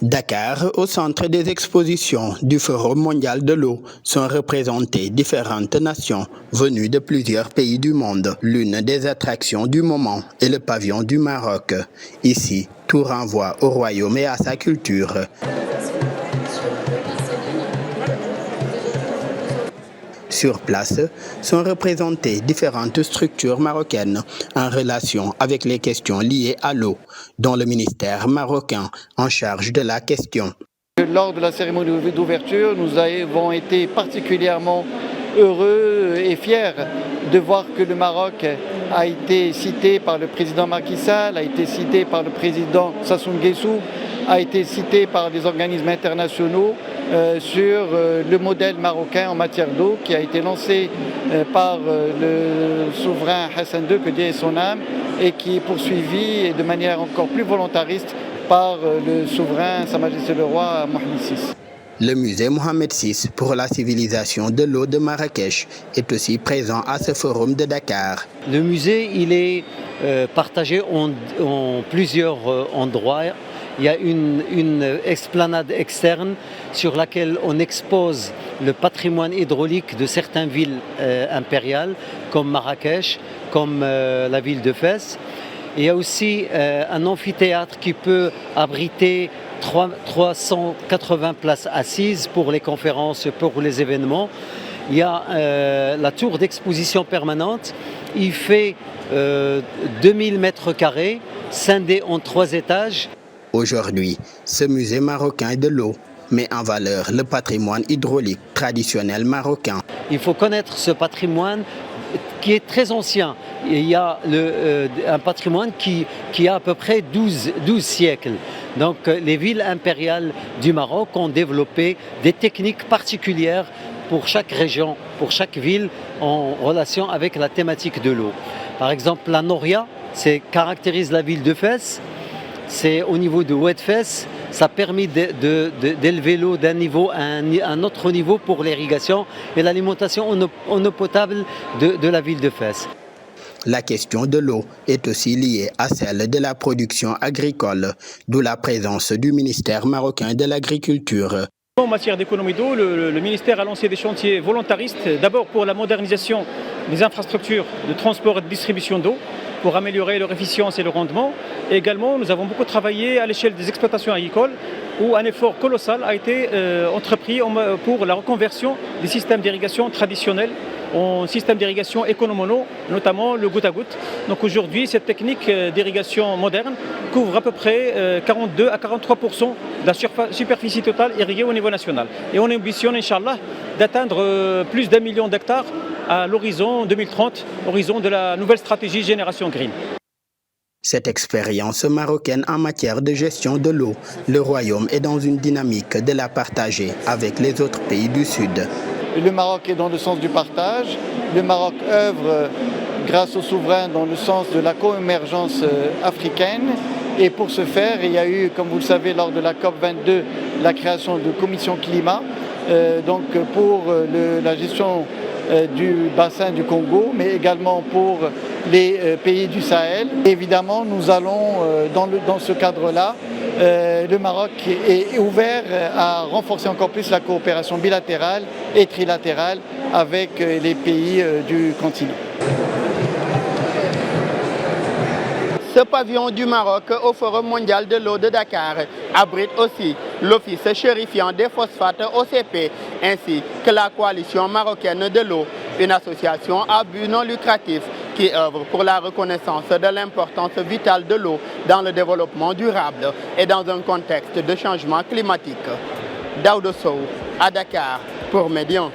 Dakar, au centre des expositions du Forum mondial de l'eau, sont représentées différentes nations venues de plusieurs pays du monde. L'une des attractions du moment est le pavillon du Maroc. Ici, tout renvoie au royaume et à sa culture. Sur place sont représentées différentes structures marocaines en relation avec les questions liées à l'eau, dont le ministère marocain en charge de la question. Lors de la cérémonie d'ouverture, nous avons été particulièrement heureux et fiers de voir que le Maroc a été cité par le président Macky Sall, a été cité par le président Sassou Nguesso, a été cité par des organismes internationaux sur le modèle marocain en matière d'eau qui a été lancé par le souverain Hassan II, que Dieu ait son âme, et qui est poursuivi de manière encore plus volontariste par le souverain, Sa Majesté le roi Mohamed VI. Le musée Mohamed VI pour la civilisation de l'eau de Marrakech est aussi présent à ce forum de Dakar. Le musée, il est partagé en plusieurs endroits. Il y a une esplanade externe sur laquelle on expose le patrimoine hydraulique de certaines villes impériales, comme Marrakech, comme la ville de Fès. Il y a aussi un amphithéâtre qui peut abriter 380 places assises pour les conférences, pour les événements. Il y a la tour d'exposition permanente. Il fait 2000 mètres carrés, scindé en 3 étages. Aujourd'hui, ce musée marocain de l'eau met en valeur le patrimoine hydraulique traditionnel marocain. Il faut connaître ce patrimoine qui est très ancien. Il y a un patrimoine qui a à peu près 12 siècles. Donc les villes impériales du Maroc ont développé des techniques particulières pour chaque région, pour chaque ville en relation avec la thématique de l'eau. Par exemple, la Noria, caractérise la ville de Fès. C'est au niveau de Oued Fès, ça a permis d'élever l'eau d'un niveau à un autre niveau pour l'irrigation et l'alimentation en eau potable de la ville de Fès. La question de l'eau est aussi liée à celle de la production agricole, d'où la présence du ministère marocain de l'Agriculture. En matière d'économie d'eau, le ministère a lancé des chantiers volontaristes, d'abord pour la modernisation des infrastructures de transport et de distribution d'eau, pour améliorer leur efficience et leur rendement. Et également, nous avons beaucoup travaillé à l'échelle des exploitations agricoles, où un effort colossal a été entrepris pour la reconversion des systèmes d'irrigation traditionnels en système d'irrigation économono, notamment le goutte à goutte. Donc aujourd'hui, cette technique d'irrigation moderne couvre à peu près 42 à 43% de la superficie totale irriguée au niveau national. Et on ambitionne, Inch'Allah, d'atteindre plus d'1 million d'hectares à l'horizon 2030, horizon de la nouvelle stratégie Génération Green. Cette expérience marocaine en matière de gestion de l'eau, le Royaume est dans une dynamique de la partager avec les autres pays du Sud. Le Maroc est dans le sens du partage. Le Maroc œuvre grâce aux souverains dans le sens de la co-émergence africaine. Et pour ce faire, il y a eu, comme vous le savez, lors de la COP22, la création de commission climat. Donc pour la gestion du bassin du Congo, mais également pour les pays du Sahel. Évidemment, nous allons, dans ce cadre-là, le Maroc est ouvert à renforcer encore plus la coopération bilatérale et trilatérale avec les pays du continent. Ce pavillon du Maroc au Forum mondial de l'eau de Dakar abrite aussi l'Office chérifiant des phosphates OCP ainsi que la Coalition marocaine de l'eau, une association à but non lucratif qui œuvre pour la reconnaissance de l'importance vitale de l'eau dans le développement durable et dans un contexte de changement climatique. Daouda Sow à Dakar pour Médian.